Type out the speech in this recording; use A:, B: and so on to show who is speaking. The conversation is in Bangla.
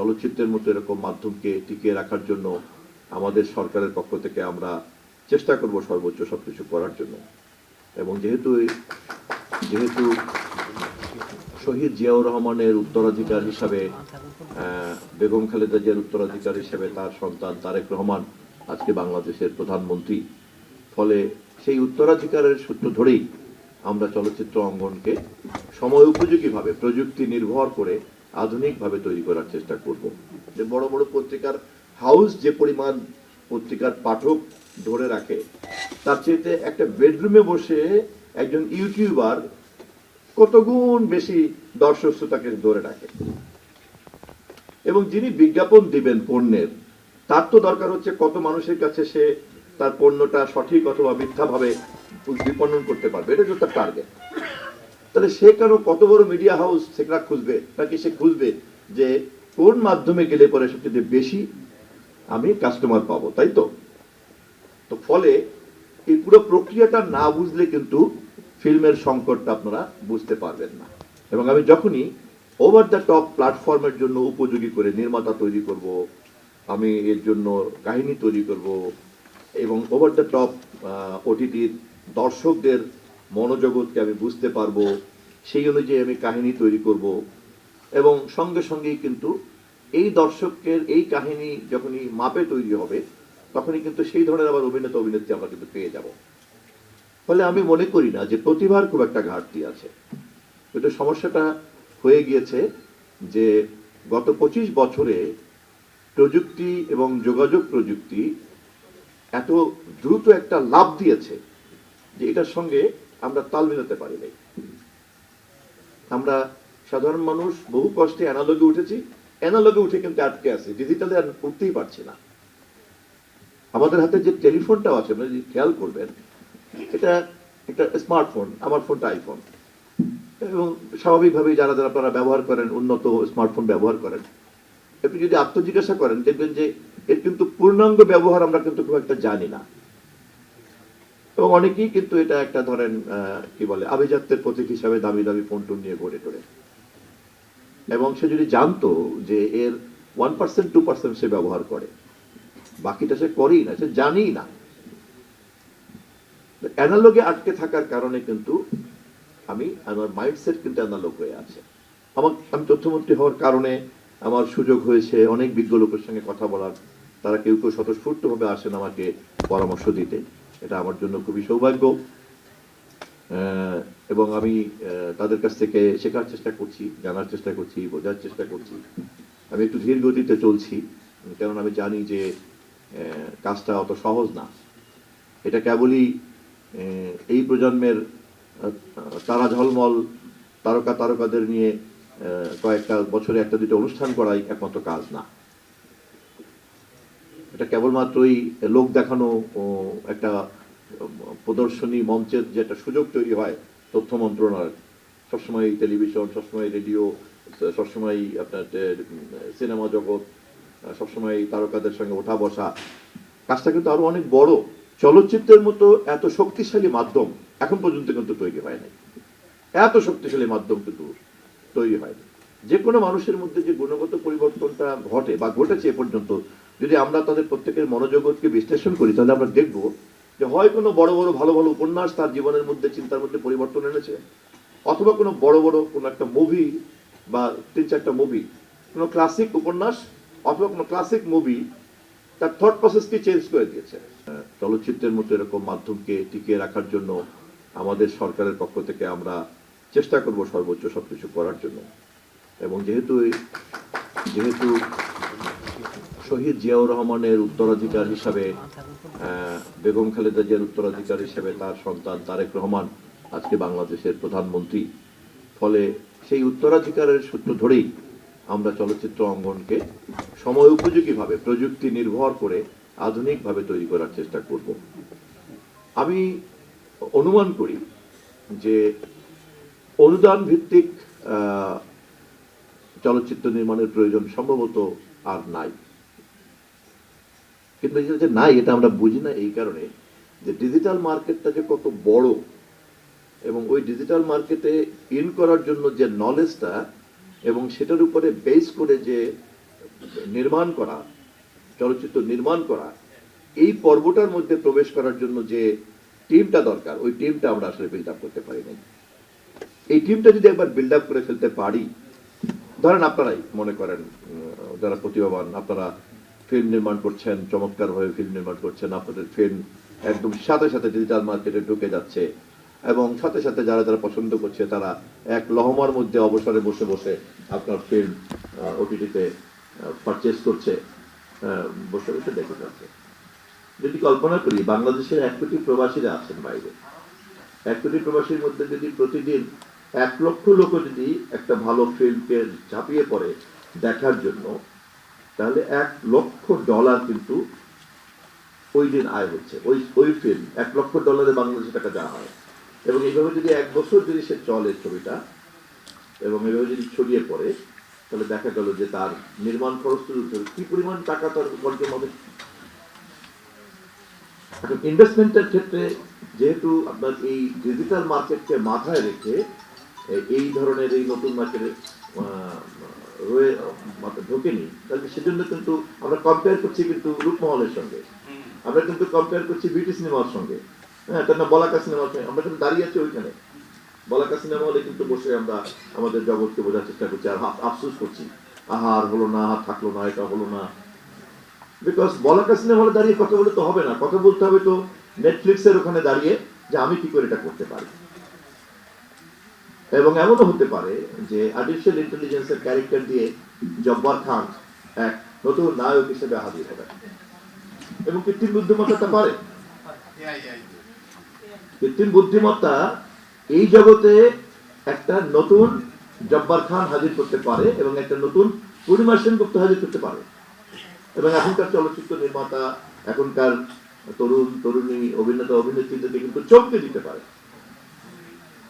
A: চলচ্চিত্রের মতো এরকম মাধ্যমকে টিকিয়ে রাখার জন্য আমাদের সরকারের পক্ষ থেকে আমরা চেষ্টা করব সর্বোচ্চ সবকিছু করার জন্য। এবং যেহেতু যেহেতু শহীদ জিয়াউর রহমানের উত্তরাধিকার হিসাবে বেগম খালেদা জিয়ার উত্তরাধিকার হিসেবে তার সন্তান তারেক রহমান আজকে বাংলাদেশের প্রধানমন্ত্রী, ফলে সেই উত্তরাধিকারের সূত্র ধরেই আমরা চলচ্চিত্র অঙ্গনকে সময় উপযোগীভাবে প্রযুক্তি নির্ভর করে আধুনিকভাবে তৈরি করার চেষ্টা করব। যে বড় বড় পত্রিকার হাউস যে পরিমাণ পত্রিকার পাঠক ধরে রাখে, তার চেয়ে একটা বেডরুমে বসে একজন ইউটিউবার কত গুণ বেশি দর্শক শ্রোতাকে ধরে রাখে। এবং যিনি বিজ্ঞাপন দিবেন পণ্যের, তার তো দরকার হচ্ছে কত মানুষের কাছে সে তার পণ্যটা সঠিক অথবা মিথ্যাভাবে বিপণন করতে পারবে, এটা হচ্ছে তার টার্গেট। তাহলে সে কেন কত বড় মিডিয়া হাউস সেটা খুঁজবে, নাকি সে খুঁজবে যে কোন মাধ্যমে গেলে পরে সবচেয়ে বেশি আমি কাস্টমার পাবো, তাই তো? তো ফলে এই পুরো প্রক্রিয়াটা না বুঝলে কিন্তু ফিল্মের সংকটটা আপনারা বুঝতে পারবেন না। এবং আমি যখনই ওভার দ্য টপ প্ল্যাটফর্মের জন্য উপযোগী করে নির্মাতা তৈরি করব, আমি এর জন্য কাহিনী তৈরি করব, এবং ওভার দ্য টপ ওটিটির দর্শকদের মনোজগৎকে আমি বুঝতে পারবো, সেই অনুযায়ী আমি কাহিনী তৈরি করব, এবং সঙ্গে সঙ্গেই কিন্তু এই দর্শকের এই কাহিনী যখনই মাপে তৈরি হবে, তখনই কিন্তু সেই ধরনের আবার অভিনেতা অভিনেত্রী আমরা কিন্তু পেয়ে যাব। ফলে আমি মনে করি না যে প্রতিভার খুব একটা ঘাটতি আছে। কিন্তু সমস্যাটা হয়ে গিয়েছে যে গত 25 বছরে প্রযুক্তি এবং যোগাযোগ প্রযুক্তি এত দ্রুত একটা লাভ দিয়েছে যে এটার সঙ্গে আমরা তাল মিলাতে পারি নাই। আমরা সাধারণ মানুষ বহু কষ্টে অ্যানালগে উঠেছি, অ্যানালগে উঠে কিন্তু আটকে আছে, ডিজিটালে আর উঠতেই পারছি না। আমাদের হাতে যে টেলিফোনটাও আছে, আপনি যদি খেয়াল করবেন, এটা একটা স্মার্টফোন, আমার ফোনটা আইফোন, এবং স্বাভাবিকভাবেই যারা যারা আপনারা ব্যবহার করেন, উন্নত স্মার্টফোন ব্যবহার করেন, আপনি যদি আত্মজিজ্ঞাসা করেন দেখবেন যে এর কিন্তু পূর্ণাঙ্গ ব্যবহার আমরা কিন্তু খুব একটা জানি না। এবং অনেকেই কিন্তু এটা একটা ধরেন কি বলে আভিজাত্যের প্রতীক হিসাবে দামি দামি ফোন টোন নিয়ে ঘুরে টোরে। এবং সে যদি জানতো যে এর 1% 2% সে ব্যবহার করে, বাকিটা সে করেই না, সে জানেই না। অ্যানালগে আটকে থাকার কারণে কিন্তু আমার মাইন্ডসেট কিন্তু অ্যানালগ হয়ে আছে। আমি তথ্যমন্ত্রী হওয়ার কারণে আমার সুযোগ হয়েছে অনেক বিজ্ঞ লোকের সঙ্গে কথা বলার। তারা কেউ কেউ স্বতঃস্ফূর্তভাবে আসেন আমাকে পরামর্শ দিতে, এটা আমার জন্য খুবই সৌভাগ্য। এবং আমি তাদের কাছ থেকে শেখার চেষ্টা করছি, জানার চেষ্টা করছি, বোঝার চেষ্টা করছি। আমি একটু ধীর গতিতে চলছি, কারণ আমি জানি যে কাজটা অত সহজ না। এটা কেবলই এই প্রজন্মের তারা ঝলমল তারকাদের নিয়ে কয়েকটা বছরে একটা দুটো অনুষ্ঠান করাই একমাত্র কাজ না। এটা কেবলমাত্রই লোক দেখানো ও একটা প্রদর্শনী মঞ্চের যে একটা সুযোগ তৈরি হয় তথ্য মন্ত্রণালয়, সবসময় টেলিভিশন, সবসময় রেডিও, সবসময় আপনার সিনেমা জগৎ, সবসময় তারকাদের সঙ্গে ওঠা বসা, কাজটা কিন্তু আরো অনেক বড়। চলচ্চিত্রের মতো এত শক্তিশালী মাধ্যম এখন পর্যন্ত কিন্তু তৈরি হয় নাই। এত শক্তিশালী মাধ্যম কিন্তু তৈরি হয়নি। যে কোনো মানুষের মধ্যে যে গুণগত পরিবর্তনটা ঘটে বা ঘটেছে এ পর্যন্ত, যদি আমরা তাদের প্রত্যেকের মনোজগৎকে বিশ্লেষণ করি, তাহলে আমরা দেখব যে হয় কোনো বড় বড় ভালো ভালো উপন্যাস তার জীবনের মধ্যে চিন্তার মধ্যে পরিবর্তন এনেছে, অথবা কোনো বড় বড় কোনো একটা মুভি বা 3-4টা মুভি, কোনো ক্লাসিক উপন্যাস অথবা কোনো ক্লাসিক মুভি তার থট প্রসেসকে চেঞ্জ করে দিয়েছে। চলচ্চিত্রের মতো এরকম মাধ্যমকে টিকিয়ে রাখার জন্য আমাদের সরকারের পক্ষ থেকে আমরা চেষ্টা করব সর্বোচ্চ সবকিছু করার জন্য। এবং যেহেতু শহীদ জিয়াউর রহমানের উত্তরাধিকার হিসাবে বেগম খালেদা জিয়ার উত্তরাধিকার হিসেবে তার সন্তান তারেক রহমান আজকে বাংলাদেশের প্রধানমন্ত্রী, ফলে সেই উত্তরাধিকারের সূত্র ধরেই আমরা চলচ্চিত্র অঙ্গনকে সময় উপযোগীভাবে প্রযুক্তি নির্ভর করে আধুনিকভাবে তৈরি করার চেষ্টা করব। আমি অনুমান করি যে অনুদান ভিত্তিক চলচ্চিত্র নির্মাণের প্রয়োজন সম্ভবত আর নাই। কিন্তু যে নাই এটা আমরা বুঝি না এই কারণে যে ডিজিটাল মার্কেটটা যে কত বড়, এবং ওই ডিজিটাল মার্কেটে ইন করার জন্য যে নলেজটা এবং সেটার উপরে বেস করে যে নির্মাণ করা, চলচ্চিত্র নির্মাণ করা, এই পর্বটার মধ্যে প্রবেশ করার জন্য যে টিমটা দরকার, ওই টিমটা আমরা আসলে বিল্ড আপ করতে পারি নাই। এই টিমটা যদি একবার বিল্ড আপ করে ফেলতে পারি, ধরেন আপনারাই মনে করেন যারা প্রতিভাবান, আপনারা ফিল্ম নির্মাণ করছেন, চমৎকারভাবে ফিল্ম নির্মাণ করছেন, আপনাদের ফিল্ম একদম সাথে সাথে ডিজিটাল মার্কেটে ঢুকে যাচ্ছে, এবং সাথে সাথে যারা যারা পছন্দ করছে তারা এক লহমার মধ্যে অবসরে বসে বসে আপনার ফিল্ম ওটিটিতে পারচেস করছে, বসে বসে দেখে যাচ্ছে। যদি কল্পনা করি বাংলাদেশের 1 কোটি প্রবাসীরা আছেন বাইরে, 1 কোটি প্রবাসীর মধ্যে যদি প্রতিদিন 1 লক্ষ লোক যদি একটা ভালো ফিল্মকে ঝাঁপিয়ে পড়ে দেখার জন্য, তাহলে $1 লক্ষ কিন্তু ওই দিন আয় হচ্ছে। ওই ফিল্ম $1 লক্ষ বাংলাদেশি টাকা দেওয়া হয়, এবং এইভাবে যদি 1 বছর যদি সে চলে ছবিটা, এবং এইভাবে যদি ছড়িয়ে পড়ে, তাহলে দেখা গেল যে তার নির্মাণ খরচ কি পরিমাণ টাকা তার উপার্জন হবে। এখন ইনভেস্টমেন্টের ক্ষেত্রে যেহেতু আপনার এই ডিজিটাল মার্কেটকে মাথায় রেখে এই ধরনের এই নতুন মার্কেটে ঢোকেনি, তাহলে সেজন্য কিন্তু আমরা কম্পেয়ার করছি কিন্তু রূপমহলের সঙ্গে, আমরা কিন্তু কম্পেয়ার করছি বিউটি সিনেমার সঙ্গে, হ্যাঁ, তার না বলাকা সিনেমার সঙ্গে। আমরা কিন্তু দাঁড়িয়ে আছি ওইখানে, বলাকা সিনেমা হলে কিন্তু বসে আমরা আমাদের জগৎকে বোঝার চেষ্টা করছি, আর আফসোস করছি, আহার হলো না, আহার থাকলো না, এটা হলো না। বিকজ বলাকা সিনেমা হলে দাঁড়িয়ে কথা বলে তো হবে না, কথা বলতে হবে তো নেটফ্লিক্সের ওখানে দাঁড়িয়ে যে আমি কি করে এটা করতে পারি। এবং এমনও হতে পারে যে আর্টিফিশিয়াল ইন্টেলিজেন্সের ক্যারেক্টার দিয়ে জব্বার খান এক নতুন নায়ক হিসেবে হাজির হবে, এবং কৃত্রিম বুদ্ধিমত্তা পারে। কৃত্রিম বুদ্ধিমত্তা এই জগতে একটা নতুন জব্বার খান হাজির করতে পারে, এবং একটা নতুন পূর্ণিমা সেনগুপ্ত হাজির করতে পারে। এবং এখনকার চলচ্চিত্র নির্মাতা, এখনকার তরুণ তরুণী অভিনেতা অভিনেত্রীদেরকে কিন্তু চমকে দিতে পারে।